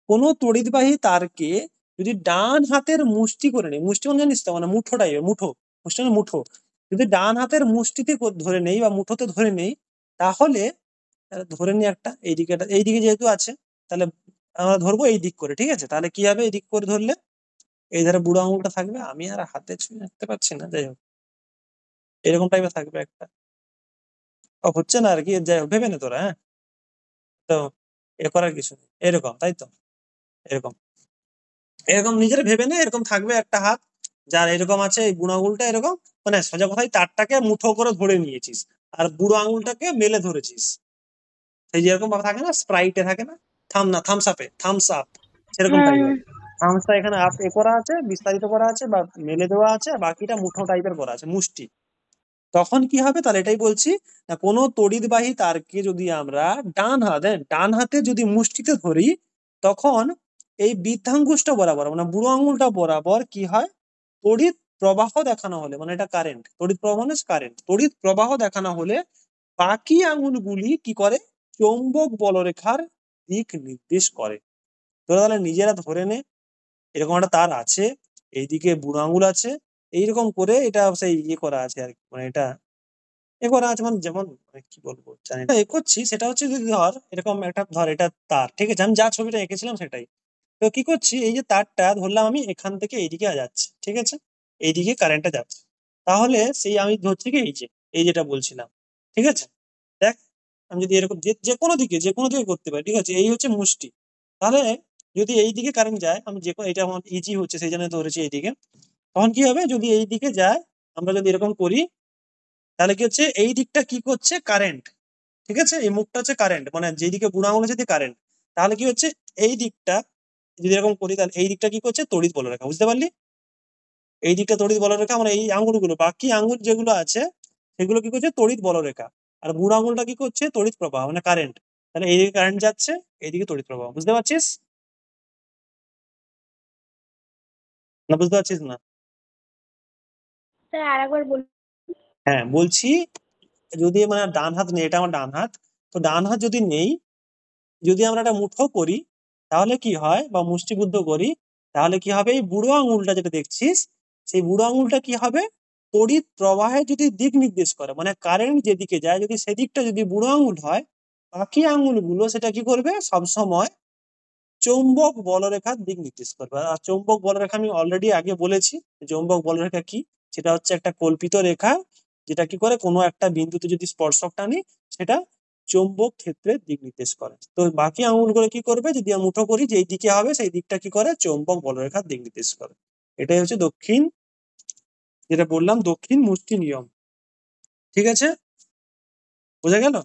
কোনো তড়িৎবাহী তারকে যদি ডান হাতের মুষ্টি করে নেই, মুষ্টি মানে জানিস তো মানে মুঠো টাইপের, মুঠো, মুষ্টি মানে মুঠো, যদি ডান হাতের মুষ্টিতে ধরে নেই বা মুঠোতে ধরে নেই তাহলে ধরে নিই একটা এইদিকে, এইদিকে যেহেতু আছে তাহলে আমরা ধরবো এই দিক করে। ঠিক আছে, তাহলে কি হবে, এই দিক করে ধরলে এই ধারে বুড়ো আঙুলটা থাকবে, আমি আর হাতে ছুঁয়ে রাখতে পারছি না, যাই হোক এরকম টাইপের থাকবে একটা, হচ্ছে না আর কি, যাই হোক ভেবে নে তোরা, হ্যাঁ। তো এ করার কিছু নেই, এরকম, তাই তো, এরকম এরকম নিজের ভেবে নে, এরকম থাকবে একটা হাত যার এরকম আছে, এই বুড়ো আঙুলটা এরকম, মানে সোজা কথায় তারটাকে মুঠো করে ধরে নিয়েছিস আর বুড়ো আঙুলটাকে মেলে ধরেছিস, সেই যেরকম ভাবে থাকে না স্প্রাইটে থাকে না, থামস আপে, থামস আপ, সেরকম টাইপের থামসটা এখানে আপ এ করা আছে, বিস্তারিত করা আছে বা মেলে দেওয়া আছে, বাকিটা মুঠো টাইপের করা আছে, মুষ্টি। তখন কি হবে, তাহলে এটাই বলছি না, কোনো তড়িৎবাহী তারকে যদি আমরা ডান হাতে যদি মুষ্টিতে ধরি তখন এই বৃদ্ধাঙ্গুষ্ঠ বরাবর মানে বুড়ো আঙুলটা বরাবর কি হয়, তড়িৎ প্রবাহ দেখানো হলে, মানে এটা কারেন্ট, তড়িৎ প্রবাহ মানে কারেন্ট, তড়িৎ প্রবাহ দেখানো হলে বাকি আঙুলগুলি কি করে, চৌম্বক বলরেখার দিক নির্দেশ করে। তোরা তাহলে নিজেরা ধরে নে এরকম একটা তার আছে, এইদিকে বুড়ো আঙুল আছে, এইরকম করে এটা সেই ইয়ে করা আছে আর কি, মানে এটা এ করা আছে, মানে যেমন কি বলবো জানি না, এ করছি সেটা হচ্ছে যদি ধর এরকম একটা, ধর এটা তার, ঠিক আছে, আমি যা ছবিটা এঁকেছিলাম সেটাই, তো কি করছি, এই যে তারটা ধরলাম আমি এখান থেকে এইদিকে যাচ্ছে, ঠিক আছে, এইদিকে কারেন্টটা যাচ্ছে, তাহলে সেই আমি ধরছি কি এই যেটা বলছিলাম, ঠিক আছে। দেখ, আমি যদি এরকম যে কোনো দিকে করতে পারি, ঠিক আছে, এই হচ্ছে মুষ্টি। তাহলে যদি এই দিকে কারেন্ট যায়, আমি যে কোনো, এটা আমার ইজি হচ্ছে সেই জন্য ধরেছি এইদিকে, তখন কি হবে, যদি এই দিকে যায়, আমরা যদি এরকম করি, তাহলে কি হচ্ছে, এই দিকটা কি করছে, কারেন্ট, ঠিক আছে, এই মুখটা হচ্ছে কারেন্ট, মানে যেদিকে বুড়ো আঙুল আছে কারেন্ট, তাহলে কি হচ্ছে, এই দিকটা যদি এরকম করি, তাহলে এই দিকটা কি করছে, তড়িৎ বলরেখা, বুঝতে পারলি? এই দিকটা তড়িৎ বলরেখা, মানে এই আঙ্গুলগুলো, বাকি আঙ্গুল যেগুলো আছে সেগুলো কি করছে, তড়িৎ বলরেখা। আর বুড়ো আঙুলটা কি করছে, তড়িৎ প্রবাহ, মানে কারেন্ট। তাহলে এইদিকে কারেন্ট যাচ্ছে, এইদিকে তড়িৎ প্রবাহ, বুঝতে পারছিস না? বুঝতে পারছিস না? স্যার আরেকবার বলুন। হ্যাঁ, বলছি, যদি মানে ডান হাত নেই, এটা আমার ডান হাত, তো ডান হাত যদি নেই, যদি আমরা একটা মুঠো করি, তাহলে কি হয়, বা মুষ্টিবদ্ধ করি, তাহলে কি হবে, এই বুড়ো আঙুলটা যেটা দেখছিস, সেই বুড়ো আঙুলটা কি হবে, তড়িৎ প্রবাহে যদি দিক নির্দেশ করে, মানে কারেন্ট যেদিকে যায়, যদি সেদিকটা যদি বুড়ো আঙুল হয়, বাকি আঙুলগুলো সেটা কি করবে, সব সময় চৌম্বক বলরেখার দিক নির্দেশ করবে। আর চৌম্বক বলরেখা আমি অলরেডি আগে বলেছি, চৌম্বক বলরেখা কি, সেটা হচ্ছে একটা কল্পিত রেখা, যেটা কি করে, কোনো একটা বিন্দুতে যদি স্পর্শক টানি, সেটা চৌম্বক ক্ষেত্রের দিক নির্দেশ করে। তো বাকি আঙুলগুলো কি করবে, যদি আমি মুঠো করি, যেই দিকে হবে সেই দিকটা কি করে, চৌম্বক বলরেখার দিক নির্দেশ করে। এটাই হচ্ছে দক্ষিণ, যেটা বললাম, দক্ষিণ মুষ্টি নিয়ম, ঠিক আছে, বোঝা গেল?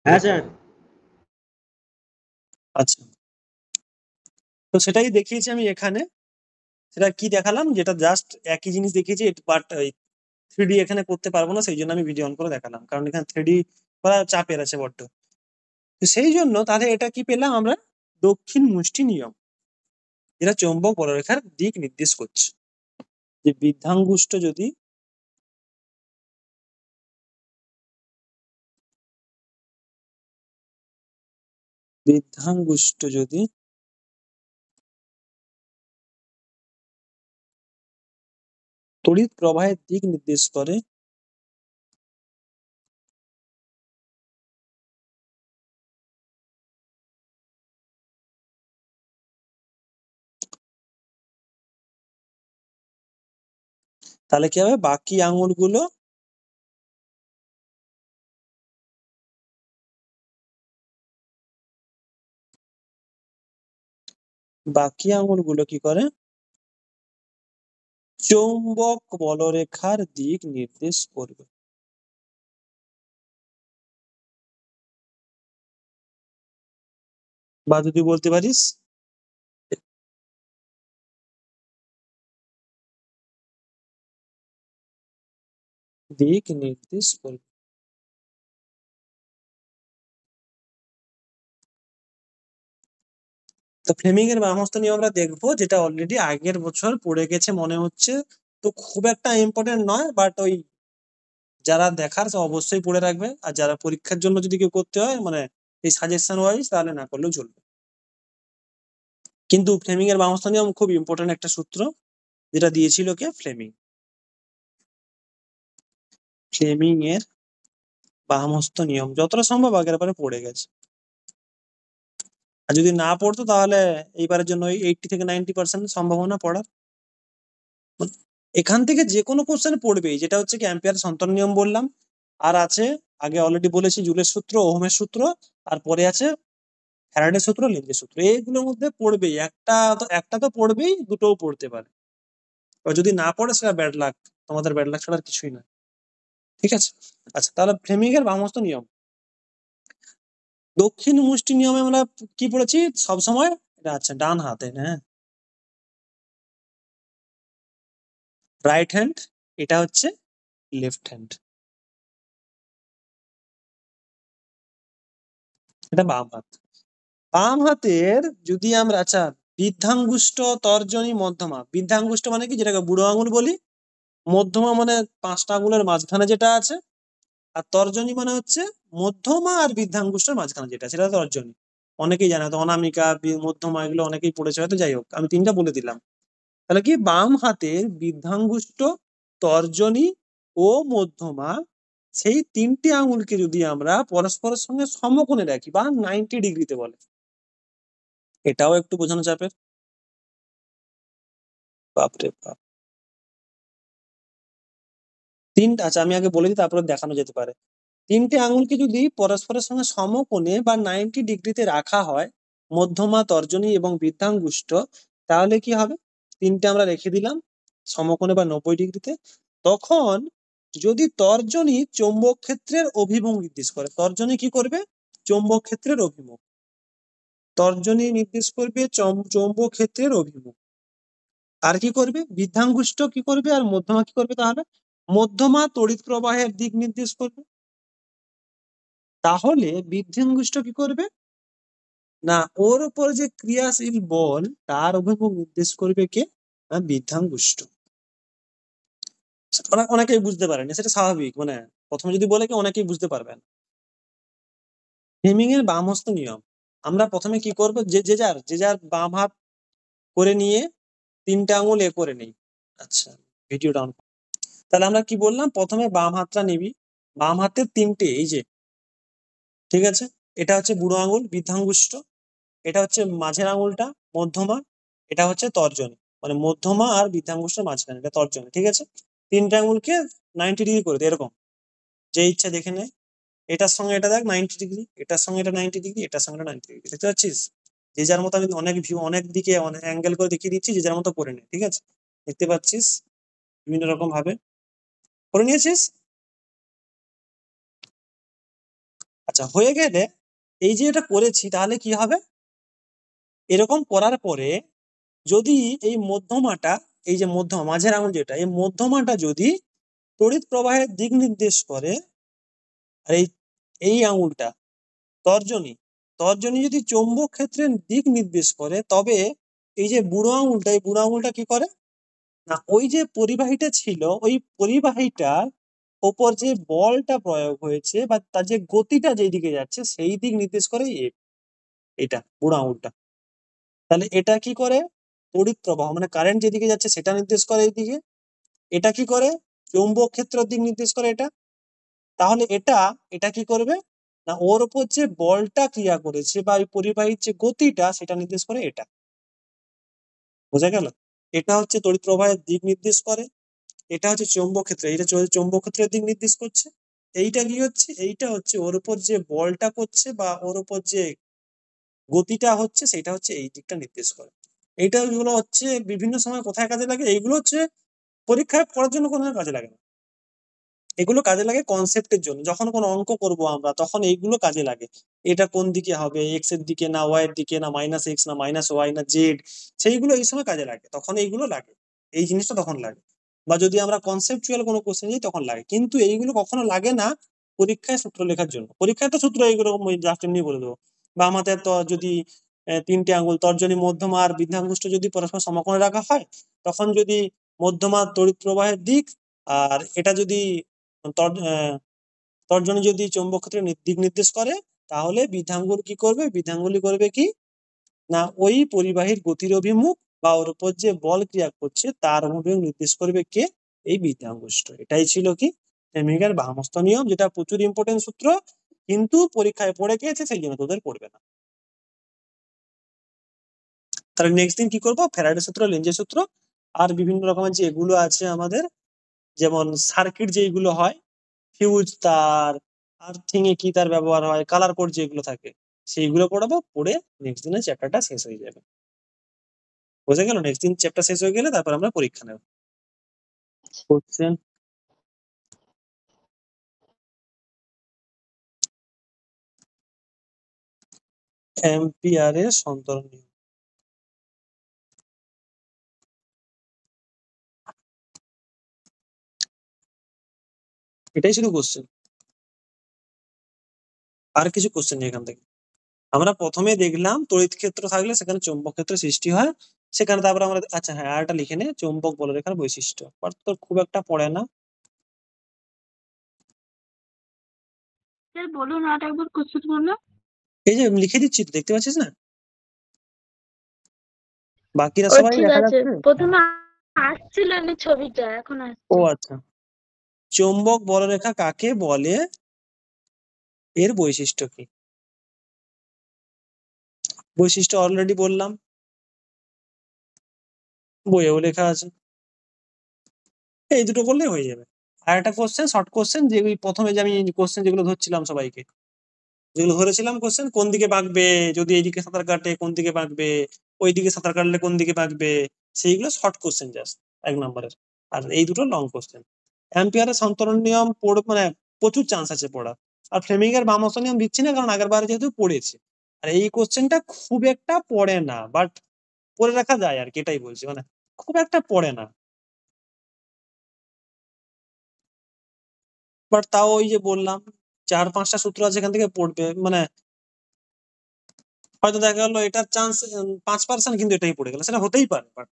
হ্যাঁ স্যার। আচ্ছা, তো সেটাই দেখিয়েছি আমি এখানে। সেটা কি দেখালাম, যেটা জাস্ট একই জিনিস দেখিয়েছি, বাট থ্রিডি এখানে করতে পারবো না, সেই জন্য আমি ভিডিও অন করে দেখালাম, কারণ এখানে থ্রিডি করা চাপের আছে বড্ড। তো সেই জন্য তাহলে এটা কি পেলাম আমরা, দক্ষিণ মুষ্টি নিয়ম, যেটা চৌম্বক বলরেখার দিক নির্দেশ করছে। যে বৃদ্ধাঙ্গুষ্ঠ যদি তড়িৎ প্রবাহের দিক নির্দেশ করে, তাহলে কি হবে, বাকি আঙুলগুলো কি করে, চৌম্বক বলরেখার দিক নির্দেশ করবে। বা যদি বলতে পারিস, দিক নির্দেশ করবে। তো ফ্লেমিং এর বামহস্ত নিয়ম আমরা দেখবো, যেটা অলরেডি আগের বছর পড়ে গেছে মনে হচ্ছে, তো খুব একটা ইম্পর্টেন্ট নয়, বাট ওই যারা দেখার সে অবশ্যই পড়ে রাখবে, আর যারা পরীক্ষার জন্য যদি কেউ করতে হয়, মানে এই সাজেশন ওয়াইজ, তাহলে না করলেও চলবে। কিন্তু ফ্লেমিং এর বামহস্ত নিয়ম খুব ইম্পর্টেন্ট একটা সূত্র, যেটা দিয়েছিল কে, ফ্লেমিং। ফ্লেমিং এর বামহস্ত নিয়ম যতটা সম্ভব আগের বারে পড়ে গেছে, আর যদি না পড়তো তাহলে এইবারের জন্য 80 থেকে 90% সম্ভাবনা পড়ার। এখান থেকে যে কোনো কোশ্চেন পড়বেই, যেটা হচ্ছে কি অ্যাম্পিয়ার সন্তরণ নিয়ম বললাম, আর আছে, আগে অলরেডি বলেছি, জুলের সূত্র, ওহমের সূত্র, আর পরে আছে ফ্যারাডের সূত্র, লেঞ্জের সূত্র, এইগুলোর মধ্যে পড়বেই, একটা তো পড়বেই, দুটোও পড়তে পারে। আর যদি না পড়ে সেটা ব্যাড লাক, তোমাদের ব্যাড লাক ছাড়া আর কিছুই না, ঠিক আছে। আচ্ছা, তাহলে ফ্লেমিং এর বামহস্ত নিয়ম, দক্ষিণ মুষ্টি নিয়মে আমরা কি পড়েছি সবসময়, এটা আচ্ছা ডান হাতে, হ্যাঁ, রাইট হ্যান্ড, এটা হচ্ছে লেফট হ্যান্ড, এটা বাম হাত। বাম হাতের যদি আমরা, আচ্ছা, বৃদ্ধাঙ্গুষ্ঠ, তর্জনী, মধ্যমা। বৃদ্ধাঙ্গুষ্ঠ মানে কি, যেটাকে বুড়ো আঙুল বলি, মধ্যমা মানে 5টা আঙুলের মাঝখানে যেটা আছে, আর তর্জনী মানে হচ্ছে মধ্যমা আর বৃদ্ধাঙ্গুষ্ঠের মাঝখানে যেটা, সেটা তর্জনী। অনেকেই জানে, তো অনামিকা, মধ্যমা, এগুলো অনেকেই পড়েছে হয়তো, যাই হোক আমি 3টা বলে দিলাম। তাহলে কি, বাম হাতের বৃদ্ধাঙ্গুষ্ঠ, তর্জনী ও মধ্যমা, সেই 3টে আঙুলকে যদি আমরা পরস্পরের সঙ্গে সমকোণে রাখি, বা 90 ডিগ্রিতে বলে, এটাও একটু বোঝানো চাপের। বাপরে বাপ। তিনটা, আচ্ছা আমি আগে বলে দিই তারপরে দেখানো যেতে পারে। তিনটে আঙুলকে যদি পরস্পরের সঙ্গে সমকোণে বা 90 ডিগ্রিতে রাখা হয়, মধ্যমা, তর্জনী এবং বৃদ্ধাঙ্গুষ্ঠ, তাহলে কি হবে? তিনটে আমরা রেখে দিলাম সমকোণে বা 90 ডিগ্রিতে। তখন যদি তর্জনী চৌম্বক ক্ষেত্রের অভিমুখ নির্দেশ করে, তর্জনী কি করবে? চৌম্বক ক্ষেত্রের অভিমুখ। তর্জনী নির্দেশ করবে চৌম্বক ক্ষেত্রের অভিমুখ। আর কি করবে? বৃদ্ধাঙ্গুষ্ঠ কি করবে আর মধ্যমা কি করবে? তাহলে মধ্যমা তড়িৎ প্রবাহের দিক নির্দেশ করবে। তাহলে বৃদ্ধাঙ্গুষ্ঠ কি করবে? না, ওর উপর যে ক্রিয়াশীল বল তার অভিমুখ নির্দেশ করবে কে? না, বৃদ্ধাঙ্গুষ্ঠ। অনেকেই বুঝতে পারেনি, সেটা স্বাভাবিক। মানে প্রথমে যদি বলে কি অনেকেই বুঝতে পারবেন। ফ্লেমিং এর বাম হস্ত নিয়ম। আমরা প্রথমে কি করব? যে যার বাম হাত করে নিয়ে তিনটা আঙুল এ করে নেই। আচ্ছা, ভিডিও ডাউন। তাহলে আমরা কি বললাম? প্রথমে বাম হাতটা নিবি। বাম হাতের তিনটে, এই যে, ঠিক আছে, এটা হচ্ছে বুড়ো আঙুল বৃদ্ধাঙ্গুষ্ঠ, এটা হচ্ছে মাঝের আঙুলটা মধ্যমা, এটা হচ্ছে তর্জনী, মানে মধ্যমা আর বৃদ্ধাঙ্গুষ্ঠের মাঝখানে এটা তর্জনী, ঠিক আছে। তিনটা আঙুলকে 90 ডিগ্রি করে দে, এরকম, যে ইচ্ছা দেখে নে। এটার সঙ্গে এটা দেখ 90 ডিগ্রি, এটার সঙ্গে এটা 90 ডিগ্রি, এটার সঙ্গে 90 ডিগ্রি, দেখতে পাচ্ছিস? যে যার মতো আমি অনেক ভিউ, অনেক দিকে অনেক অ্যাঙ্গেল করে দেখিয়ে দিচ্ছি, যে যার মতো করে নে, ঠিক আছে? দেখতে পাচ্ছিস বিভিন্ন রকম ভাবে করে নিয়েছিস। আচ্ছা, হয়ে গেলে এই যে এটা করেছি, তাহলে কি হবে? এরকম করার পরে যদি এই মধ্যমাটা, এই যে মধ্যমা মাঝের আঙুল যেটা, এই মধ্যমাটা যদি তড়িৎ প্রবাহের দিক নির্দেশ করে, আর এই আঙুলটা তর্জনী, তর্জনী যদি চৌম্বক ক্ষেত্রের দিক নির্দেশ করে, তবে এই যে বুড়ো আঙুলটা, এই বুড়ো আঙুলটা কি করে? না, ওই যে পরিবাহীটা ছিল, ওই পরিবাহীটার ওপর যে বলটা প্রয়োগ হয়েছে বা তার যে গতিটা যেই দিকে যাচ্ছে সেই দিক নির্দেশ করে এটা বুড়ো আঙুলটা। তাহলে এটা কি করে? তড়িৎ প্রবাহ মানে কারেন্ট যেদিকে যাচ্ছে সেটা নির্দেশ করে এইদিকে। এটা কি করে? চৌম্বক ক্ষেত্রের দিক নির্দেশ করে এটা। তাহলে এটা এটা কি করবে? না, ওর উপর যে বলটা ক্রিয়া করেছে বা ওই পরিবাহীর যে গতিটা সেটা নির্দেশ করে এটা। বোঝা গেল? এটা হচ্ছে তড়িৎ প্রবাহের দিক নির্দেশ করে, এটা হচ্ছে চৌম্বক ক্ষেত্র, এটা চৌম্বক ক্ষেত্রের দিক নির্দেশ করছে। এইটা কি হচ্ছে? এইটা হচ্ছে ওর উপর যে বলটা করছে বা ওর উপর যে গতিটা হচ্ছে সেটা হচ্ছে এই দিকটা নির্দেশ করে। এইটা গুলো হচ্ছে বিভিন্ন সময় কোথায় কাজে লাগে? এইগুলো হচ্ছে পরীক্ষায় করার জন্য কোনো কাজে লাগে না। এগুলো কাজে লাগে কনসেপ্টের জন্য। যখন কোনো অঙ্ক করব আমরা তখন এইগুলো কাজে লাগে। এটা কোন দিকে হবে? এক্স এর দিকে না ওয়াই এর দিকে, না মাইনাস এক্স না মাইনাস ওয়াই না জেড, সেইগুলো এই সময় কাজে লাগে, তখন এইগুলো লাগে। এই জিনিসটা তখন লাগে। বা যদি আমরা কনসেপচুয়াল কোনো কোশ্চেন যাই তখন লাগে, কিন্তু এইগুলো কখনো লাগে না পরীক্ষায় সূত্র লেখার জন্য। পরীক্ষায় তো সূত্র এইগুলো জাস্ট এমনি বলে দেবো। বা আমাদের তো যদি তিনটে আঙ্গুল তর্জনী, মধ্যমা আর বৃদ্ধাঙ্গুষ্ঠ যদি পরস্পর সমকোণে রাখা হয়, তখন যদি মধ্যমা তড়িৎ প্রবাহের দিক, আর এটা যদি তর্জনী যদি চৌম্বক ক্ষেত্রের দিক নির্দেশ করে, তাহলে বৃদ্ধাঙ্গুল কি করবে? বৃদ্ধাঙ্গুলি করবে কি? না, ওই পরিবাহীর গতির অভিমুখ বা ওর উপর যে বল ক্রিয়া করছে তার অভিমুখ নির্দেশ করবে কে? এই বৃদ্ধাঙ্গুষ্ঠ। এটাই ছিল কি ফ্লেমিংয়ের বাম হস্ত নিয়ম, যেটা প্রচুর ইম্পর্টেন্ট সূত্র, কিন্তু পরীক্ষায় পড়ে গিয়েছে সেই জন্য তোদের পড়বে না। তাহলে নেক্সট দিন কি করবো? ফ্যারাডের সূত্র, লেঞ্জের সূত্র, আর বিভিন্ন রকমের যে এগুলো আছে আমাদের, যেমন সার্কিট যেগুলো হয়, ফিউজ তার, আর্থিং এ কি তার ব্যবহার হয়, কালার কোড যেগুলো থাকে, সেইগুলো পড়াবো। পড়ে নেক্সট দিনে চ্যাপ্টারটা শেষ হয়ে যাবে। বোঝা গেল? নেক্সট দিন চ্যাপ্টার শেষ হয়ে গেলে তারপর আমরা পরীক্ষা নেব। কোশ্চেন অ্যাম্পিয়ারের সন্তরণ নিয়ম। এটাই শুধু কোশ্চেন, আর কিছু কোশ্চেন নেই এখান থেকে। আমরা প্রথমে দেখলাম তড়িৎ ক্ষেত্র থাকলে সেখানে চৌম্বক ক্ষেত্র সৃষ্টি হয়, সেখানে তারপরে আমরা, আচ্ছা হ্যাঁ, আরটা লিখে নে, চৌম্বক বলরেখার বৈশিষ্ট্য। বাট তোর খুব একটা পড়ে না। স্যার বলুন আর একবার কোশ্চেন গুলো। এই যে লিখে দিচ্ছি, তো দেখতে পাচ্ছিস না? বাকিরা ও সবাই ঠিক দেখা আছে, যাচ্ছে। প্রথমে আসছিল না ছবিটা, এখন ও আসছে। আচ্ছা, চৌম্বক বলরেখা কাকে বলে, এর বৈশিষ্ট্য কি? বৈশিষ্ট্য অলরেডি বললাম, বইয়েও লেখা আছে। এই দুটো করলেই হয়ে যাবে। আর একটা কোশ্চেন, শর্ট কোশ্চেন, যে প্রথমে যে আমি কোশ্চেন যেগুলো ধরছিলাম সবাইকে, যেগুলো ধরেছিলাম কোশ্চেন, কোন দিকে বাঁকবে যদি এইদিকে সাঁতার কাটে, কোন দিকে বাঁকবে, ওই দিকে সাঁতার কাটলে কোন দিকে বাঁকবে, সেইগুলো শর্ট কোশ্চেন জাস্ট 1 নম্বরের। আর এই দুটো লং কোশ্চেন। অ্যাম্পিয়ারের সন্তরণ নিয়ম মানে প্রচুর চান্স আছে পড়ার। আর ফ্লেমিং এর বামস্ত নিয়ম দিচ্ছি না, কারণ আগের বারে যেহেতু পড়েছি। আর এই কোশ্চেনটা খুব একটা পড়ে না, বাট পড়ে রাখা যায় আর কি, এটাই বলছি, মানে খুব একটা পড়ে না। বাট তাও ওই যে বললাম 4-5টা সূত্র আছে, এখান থেকে পড়বে, মানে হয়তো দেখা গেলো এটার চান্স 5%, কিন্তু এটাই পড়ে গেল, সেটা হতেই পারে। বাট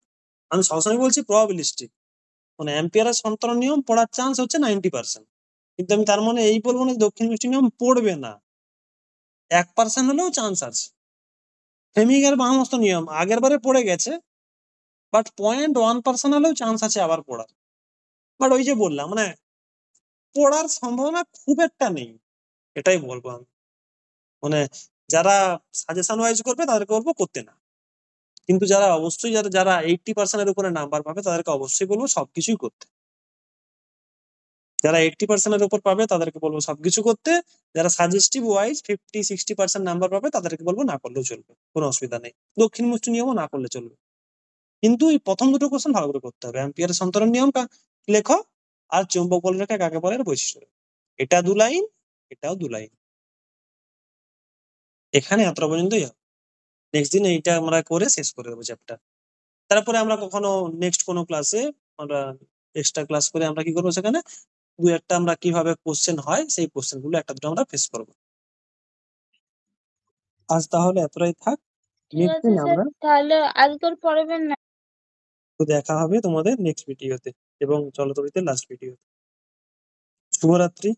আমি সবসময় বলছি প্রবাবিলিস্টিক, মানে অ্যাম্পিয়ারের সন্তরণ নিয়ম পড়ার চান্স হচ্ছে 90%। কিন্তু আমি তার মানে এই বলবো না দক্ষিণ মিষ্টি নিয়ম পড়বে না, 1% হলেও চান্স আছে। ফ্লেমিং এর বামস্ত নিয়ম আগের বারে পড়ে গেছে, বাট 0.1% হলেও চান্স আছে আবার পড়ার। বাট ওই যে বললাম, মানে পড়ার সম্ভাবনা খুব একটা নেই, এটাই বলবো আমি। মানে যারা সাজেশন ওয়াইজ করবে তাদেরকে বলবো করতে না, কিন্তু যারা অবশ্যই যারা 80% এর উপরে নাম্বার পাবে তাদেরকে অবশ্যই বলবো সবকিছুই করতে। যারা 80% এর উপর পাবে তাদেরকে বলবো সবকিছু করতে। যারা সাজেস্টিভ ওয়াইজ 50-60% নাম্বার পাবে তাদেরকে বলবো না করলেও চলবে, কোনো অসুবিধা নেই। দক্ষিণ মুষ্টি নিয়মও না করলে চলবে, কিন্তু এই প্রথম দুটো কোশ্চেন ভালো করে করতে হবে। অ্যাম্পিয়ারের সন্তরণ নিয়ম লেখো, আর চৌম্বক বলরেখা কাকে বলে এর বৈশিষ্ট্য। এটা 2 লাইন, এটাও 2 লাইন। এখানে এতটা পর্যন্তই হবে। নেক্সট দিন এইটা আমরা করে শেষ করে দেবো চ্যাপ্টার। তারপরে আমরা কখনো নেক্সট কোনো ক্লাসে আমরা এক্সট্রা ক্লাস করে আমরা কি করবো, সেখানে 2-1টা আমরা কিভাবে কোশ্চেন হয় সেই কোশ্চেন গুলো 1-2 আমরা ফেস করবো। আজ তাহলে এতটাই থাক। ঠিক নেক্সট আছে দিন স্যার, আমরা তাহলে আজকে আর পড়াবেন না। দেখা হবে তোমাদের নেক্সট ভিডিওতে এবং চলতরিতে লাস্ট ভিডিও। শুভরাত্রি।